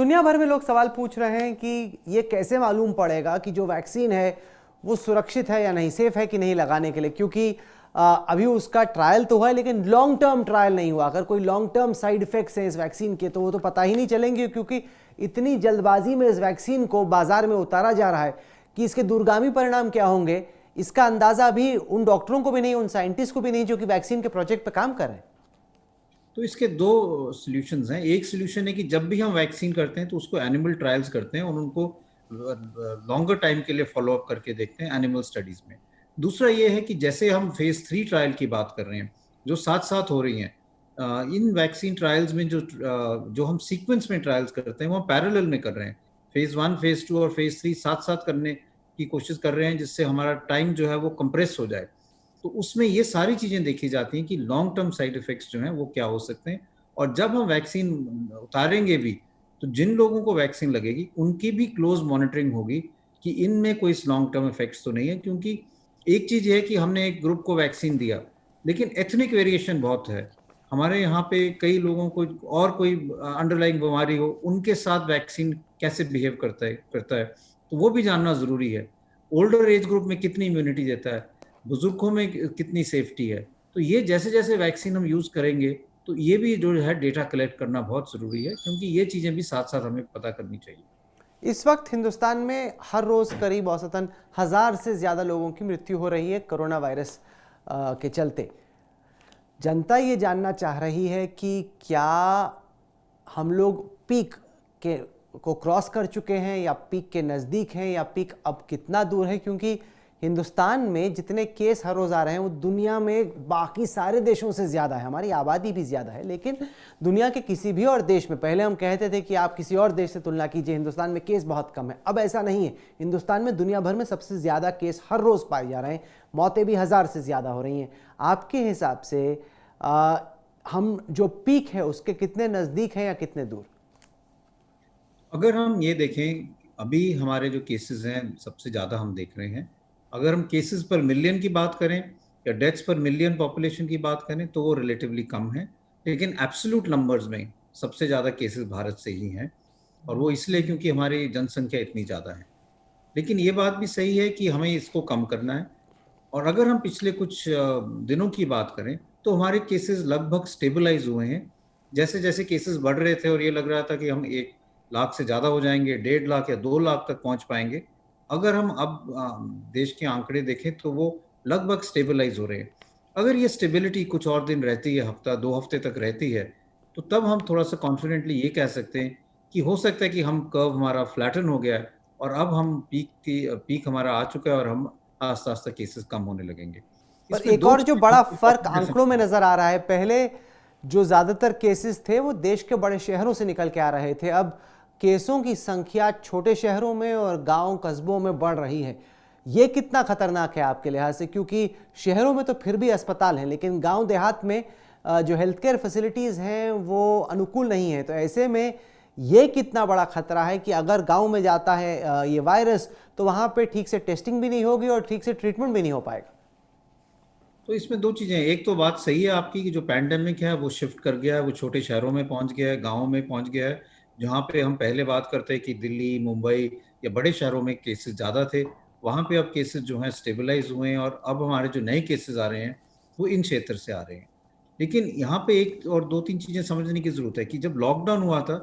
दुनिया भर में लोग सवाल पूछ रहे हैं कि ये कैसे मालूम पड़ेगा कि जो वैक्सीन है वो सुरक्षित है या नहीं, सेफ है कि नहीं लगाने के लिए, क्योंकि अभी उसका ट्रायल तो हुआ है लेकिन लॉन्ग टर्म ट्रायल नहीं हुआ। अगर कोई लॉन्ग टर्म साइड इफेक्ट्स हैं इस वैक्सीन के तो वो तो पता ही नहीं चलेंगे, क्योंकि इतनी जल्दबाजी में इस वैक्सीन को बाजार में उतारा जा रहा है कि इसके दूरगामी परिणाम क्या होंगे इसका अंदाजा भी उन डॉक्टरों को भी नहीं, उन साइंटिस्ट को भी नहीं जो कि वैक्सीन के प्रोजेक्ट पर काम कर रहे हैं। तो इसके दो सॉल्यूशंस हैं। एक सॉल्यूशन है कि जब भी हम वैक्सीन करते हैं तो उसको एनिमल ट्रायल्स करते हैं और उनको लॉन्गर टाइम के लिए फॉलो अप करके देखते हैं एनिमल स्टडीज में। दूसरा ये है कि जैसे हम फेज 3 ट्रायल की बात कर रहे हैं जो साथ साथ हो रही हैं, इन वैक्सीन ट्रायल्स में जो हम सीक्वेंस में ट्रायल्स करते हैं वो हम पैरेलल में कर रहे हैं। फेज 1, फेज 2 और फेज 3 साथ साथ करने की कोशिश कर रहे हैं जिससे हमारा टाइम जो है वो कंप्रेस हो जाए। तो उसमें ये सारी चीज़ें देखी जाती हैं कि लॉन्ग टर्म साइड इफ़ेक्ट्स जो हैं वो क्या हो सकते हैं, और जब हम वैक्सीन उतारेंगे भी तो जिन लोगों को वैक्सीन लगेगी उनकी भी क्लोज मॉनिटरिंग होगी कि इनमें कोई लॉन्ग टर्म इफेक्ट्स तो नहीं है। क्योंकि एक चीज़ है कि हमने एक ग्रुप को वैक्सीन दिया लेकिन एथनिक वेरिएशन बहुत है। हमारे यहाँ पे कई लोगों को और कोई अंडरलाइंग बीमारी हो, उनके साथ वैक्सीन कैसे बिहेव करता है तो वो भी जानना ज़रूरी है। ओल्डर एज ग्रुप में कितनी इम्यूनिटी देता है, बुजुर्गों में कितनी सेफ्टी है। तो ये जैसे जैसे वैक्सीन हम यूज़ करेंगे तो ये भी जो है डेटा कलेक्ट करना बहुत ज़रूरी है, क्योंकि ये चीज़ें भी साथ साथ हमें पता करनी चाहिए। इस वक्त हिंदुस्तान में हर रोज़ करीब औसतन 1000 से ज़्यादा लोगों की मृत्यु हो रही है कोरोना वायरस के चलते। जनता ये जानना चाह रही है कि क्या हम लोग पीक को क्रॉस कर चुके हैं या पीक के नज़दीक हैं या पीक अब कितना दूर है, क्योंकि हिंदुस्तान में जितने केस हर रोज़ आ रहे हैं वो दुनिया में बाकी सारे देशों से ज़्यादा है। हमारी आबादी भी ज़्यादा है लेकिन दुनिया के किसी भी और देश में, पहले हम कहते थे कि आप किसी और देश से तुलना कीजिए, हिंदुस्तान में केस बहुत कम है, अब ऐसा नहीं है। हिंदुस्तान में दुनिया भर में सबसे ज़्यादा केस हर रोज़ पाए जा रहे हैं, मौतें भी 1000 से ज़्यादा हो रही हैं। आपके हिसाब से हम जो पीक है उसके कितने नज़दीक हैं या कितने दूर? अगर हम ये देखें अभी हमारे जो केसेस हैं सबसे ज़्यादा हम देख रहे हैं, अगर हम केसेस पर मिलियन की बात करें या डेथ्स पर मिलियन पॉपुलेशन की बात करें तो वो रिलेटिवली कम है, लेकिन एब्सोल्यूट नंबर्स में सबसे ज़्यादा केसेस भारत से ही हैं, और वो इसलिए क्योंकि हमारी जनसंख्या इतनी ज़्यादा है। लेकिन ये बात भी सही है कि हमें इसको कम करना है। और अगर हम पिछले कुछ दिनों की बात करें तो हमारे केसेस लगभग स्टेबलाइज हुए हैं। जैसे जैसे केसेस बढ़ रहे थे और ये लग रहा था कि हम 1 लाख से ज़्यादा हो जाएंगे, 1.5 लाख या 2 लाख तक पहुंच पाएंगे, अगर हम अब देश के आंकड़े देखें तो वो लगभग स्टेबलाइज हो रहे हैं। अगर ये स्टेबिलिटी कुछ और दिन रहती है, हफ्ता 2 हफ्ते तक रहती है, तो तब हम थोड़ा सा कॉन्फिडेंटली ये कह सकते हैं कि हो सकता है कि हम कर्व हमारा फ्लैटन हो गया है और अब हम पीक हमारा आ चुका है और हम आस्ते आस्ते केसेस कम होने लगेंगे। पर एक और जो बड़ा फर्क आंकड़ों में नजर आ रहा है, पहले जो ज्यादातर केसेस थे वो देश के बड़े शहरों से निकल के आ रहे थे, अब केसों की संख्या छोटे शहरों में और गांव कस्बों में बढ़ रही है। ये कितना खतरनाक है आपके लिहाज से, क्योंकि शहरों में तो फिर भी अस्पताल हैं लेकिन गांव देहात में जो हेल्थ केयर फैसिलिटीज़ हैं वो अनुकूल नहीं है। तो ऐसे में ये कितना बड़ा खतरा है कि अगर गांव में जाता है ये वायरस तो वहां पे ठीक से टेस्टिंग भी नहीं होगी और ठीक से ट्रीटमेंट भी नहीं हो पाएगा। तो इसमें दो चीज़ें हैं। एक तो बात सही है आपकी कि जो पैंडेमिक है वो शिफ्ट कर गया है, वो छोटे शहरों में पहुंच गया है, गाँव में पहुंच गया है। जहाँ पे हम पहले बात करते हैं कि दिल्ली, मुंबई या बड़े शहरों में केसेस ज़्यादा थे, वहाँ पे अब केसेस जो हैं स्टेबलाइज हुए हैं और अब हमारे जो नए केसेस आ रहे हैं वो इन क्षेत्र से आ रहे हैं। लेकिन यहाँ पे एक और 2-3 चीज़ें समझने की ज़रूरत है कि जब लॉकडाउन हुआ था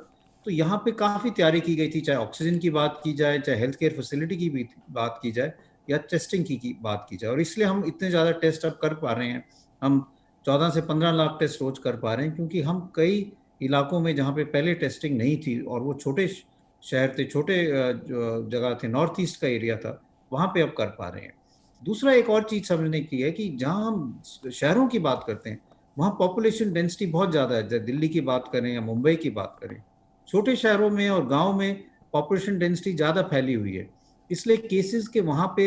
तो यहाँ पे काफ़ी तैयारी की गई थी, चाहे ऑक्सीजन की बात की जाए, चाहे हेल्थ केयर फैसिलिटी की भी बात की जाए या टेस्टिंग की बात की जाए, और इसलिए हम इतने ज़्यादा टेस्ट अब कर पा रहे हैं। हम 14 से 15 लाख टेस्ट रोज कर पा रहे हैं क्योंकि हम कई इलाकों में जहाँ पे पहले टेस्टिंग नहीं थी और वो छोटे शहर थे, छोटे जो जगह थे, नॉर्थ ईस्ट का एरिया था, वहाँ पे अब कर पा रहे हैं। दूसरा एक और चीज़ समझने की है कि जहाँ हम शहरों की बात करते हैं वहाँ पॉपुलेशन डेंसिटी बहुत ज़्यादा है। जैसे दिल्ली की बात करें या मुंबई की बात करें, छोटे शहरों में और गाँव में पॉपुलेशन डेंसिटी ज़्यादा फैली हुई है, इसलिए केसेस के वहाँ पे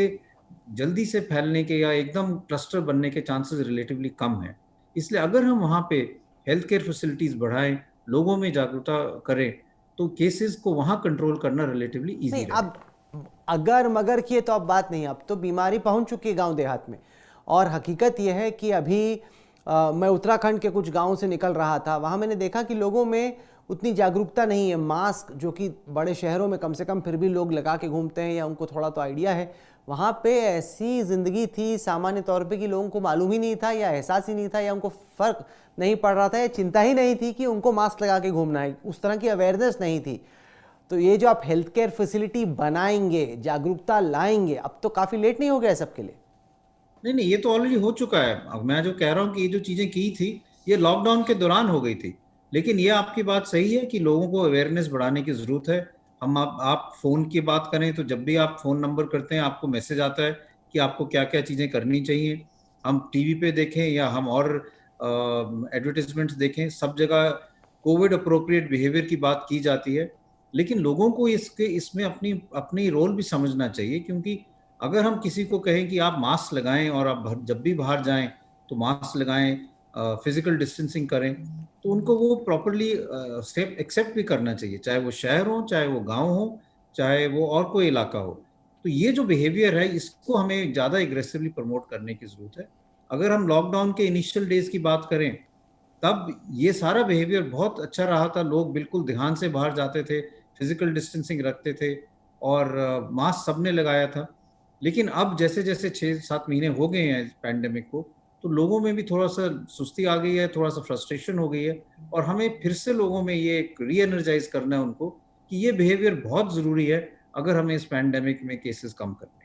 जल्दी से फैलने के या एकदम क्लस्टर बनने के चांसेस रिलेटिवली कम है। इसलिए अगर हम वहाँ पे हेल्थ केयर फैसिलिटीज़ बढ़ाएं, लोगों में जागरूकता करें, तो केसेस को वहाँ कंट्रोल करना रिलेटिवली ईजी नहीं, रहेगा। अब अगर मगर की तो अब बात नहीं, अब तो बीमारी पहुंच चुकी है गांव देहात में। और हकीकत यह है कि अभी मैं उत्तराखंड के कुछ गांवों से निकल रहा था, वहां मैंने देखा कि लोगों में उतनी जागरूकता नहीं है। मास्क जो कि बड़े शहरों में कम से कम फिर भी लोग लगा के घूमते हैं या उनको थोड़ा तो आइडिया है, वहाँ पे ऐसी ज़िंदगी थी सामान्य तौर पे कि लोगों को मालूम ही नहीं था या एहसास ही नहीं था या उनको फ़र्क नहीं पड़ रहा था या चिंता ही नहीं थी कि उनको मास्क लगा के घूमना है, उस तरह की अवेयरनेस नहीं थी। तो ये जो आप हेल्थ केयर फैसिलिटी बनाएंगे, जागरूकता लाएंगे, अब तो काफ़ी लेट नहीं हो गया है सबके लिए? नहीं नहीं, ये तो ऑलरेडी हो चुका है। अब मैं जो कह रहा हूँ कि ये जो चीजें की थी ये लॉकडाउन के दौरान हो गई थी, लेकिन ये आपकी बात सही है कि लोगों को अवेयरनेस बढ़ाने की जरूरत है। हम आप फोन की बात करें तो जब भी आप फोन नंबर करते हैं आपको मैसेज आता है कि आपको क्या क्या चीजें करनी चाहिए। हम टीवी पे देखें या हम और एडवर्टीजमेंट्स देखें, सब जगह कोविड अप्रोप्रिएट बिहेवियर की बात की जाती है। लेकिन लोगों को इसमें अपनी अपनी रोल भी समझना चाहिए, क्योंकि अगर हम किसी को कहें कि आप मास्क लगाएं और आप जब भी बाहर जाएं तो मास्क लगाएं, फिजिकल डिस्टेंसिंग करें, तो उनको वो प्रॉपरली स्टेप एक्सेप्ट भी करना चाहिए, चाहे वो शहर हो, चाहे वो गांव हो, चाहे वो और कोई इलाका हो। तो ये जो बिहेवियर है इसको हमें ज़्यादा एग्रेसिवली प्रमोट करने की ज़रूरत है। अगर हम लॉकडाउन के इनिशियल डेज की बात करें तब ये सारा बिहेवियर बहुत अच्छा रहा था, लोग बिल्कुल ध्यान से बाहर जाते थे, फिजिकल डिस्टेंसिंग रखते थे और मास्क सबने लगाया था। लेकिन अब जैसे जैसे 6-7 महीने हो गए हैं पैंडेमिक को, तो लोगों में भी थोड़ा सा सुस्ती आ गई है, थोड़ा सा फ्रस्ट्रेशन हो गई है, और हमें फिर से लोगों में ये री एनर्जाइज करना है उनको कि ये बिहेवियर बहुत ज़रूरी है अगर हमें इस पैंडेमिक में केसेस कम करने हैं।